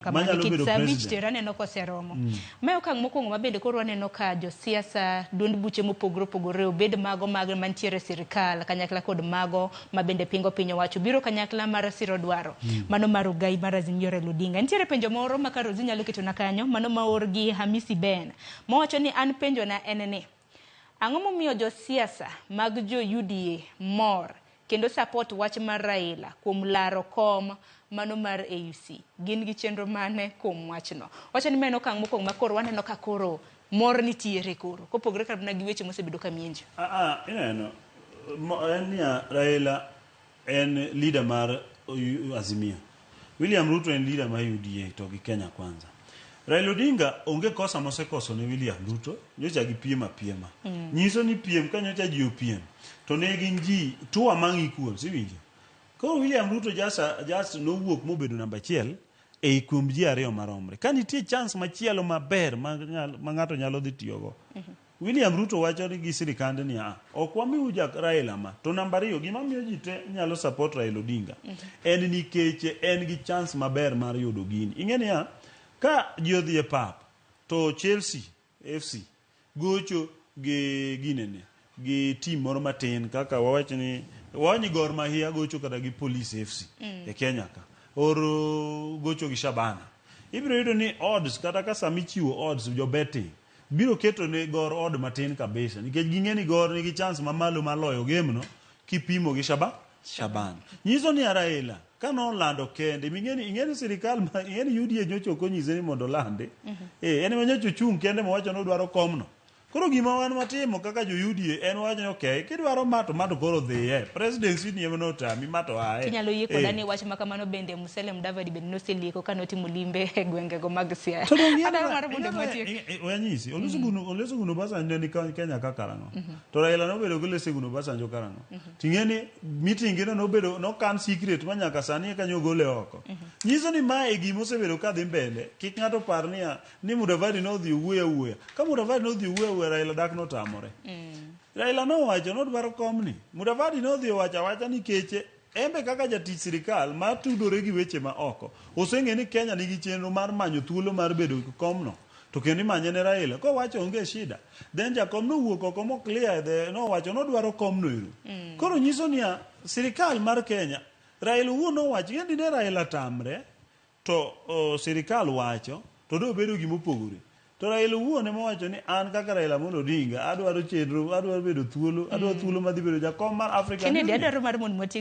kamano kit sabich tera neno koseromo. Ma okang' mokwongo mabende koro aneno ka josiasa duond buche mopogore opogore obed mago mantiere sirikal kanyakla kod mago mabende pingo piny owacho biro kanyakla mar siro dwaro mano mar ugai mar Azimio Raila Odinga. Nitiere penjo moro ma Karozi nyalo ketona kanyo mano maor gi Hamisi Ben mowacho ni an penjo na en ni ang'o momiyo josiasa mag jo UDA mor kendo support wach mar Raila kuom laro kom mano mar AUC gin gi chenro mane kuom wachno. Wacha ni meno okang' mokwongo ma koro waneno ka koro mor nitiere koro kopogore kabna gi weche mosebedo kamienjo. Ineno en ya Raila en leader mar Azimio. William Ruto en leader mar UDA to gi Kenya Kwanza. Raila Odinga onge kosa mosekoso ne William Ruto nyocha gi piem apiema. Nyiso ni piem ka nyocha ji opiem to ne gin ji two among equals iwinjo. Ko William Ruto just no wuok mobedo namba 1 e kuom ji ariyo maromre. Ka nitie chance machielo maber ma ng'ato nyalo dhi tiyogo. William Ruto wacho ni gi sirikande ni ok wamiu Raila ma to namba 2 gima miyo ji te nyalo support Raila Odinga en nikech en gi chance maber mar yudo gini. Ing'eni ka ji odhi e pap to Chelsea FC gocho gi ginene gi team moro matin kaka wawacho ni wani Gor Mahia gocho kada gi Police FC e Kenya ka oro gocho gi Shabana ibiro yudo ni odds kata ka sami chiwo odds jo betting biro keto ne Gor odd matin kabisa nikech ging'eni Gor nigi chance mamalo maloyo game no kipimo gi Shabana nyiso ni Raila kano lando kende ing'eni sirikal ing'eni UDA nyocho konyise ni mondo lande en manyocho chung kende mowacho no dwaro komno. Koro gima wan matimo kaka jo UDA en wacho ni okay kidwaro mato koro dhiye presidency ni emno tami mato ae kinyalo yie koda ni wach makamano bende Musalia Mudavadi bende noselieko kanotimo limbe e gwengego mag Siaya adaro mar bunde motiek wanyisi Olusegun Obasanjo ni Kenya ka karango to Raila nobedo gi Olusegun Obasanjo karango ting'eni meeting no nobedo no kan secret manyaka sani kanyo gole oko nyiso ni mae gima osebedo ka dhi mbele kik ng'ato par ni Mudavadi no dhi wuoya ka Mudavadi no dhi wuoya Raila dak no tamore. Raila no wacho no dwaro komni. Mudavadi no dhi wacha ni keche embe kaka jatich sirikal ma tudore gi weche ma oko. Oseng'e ni Kenya nigi chenro mar manyo thuolo mar bedo komno. To kendo manye ne Raila ko wacho onge shida. Then jakom no wuok oko mo clear no wacho no dwaro komno iru. Koro nyiso ni sirikal mar Kenya Raila no wacho yendi ne Raila tamre to sirikal wacho to do bedo gima opogore. To Raila wuone mowacho ni an kaka Raila Odinga adwaro chenro adwaro bedo thuolo adwaro thuolo madhi bedo jakom mar Afrika. Kennedy adwaro mar mon motiek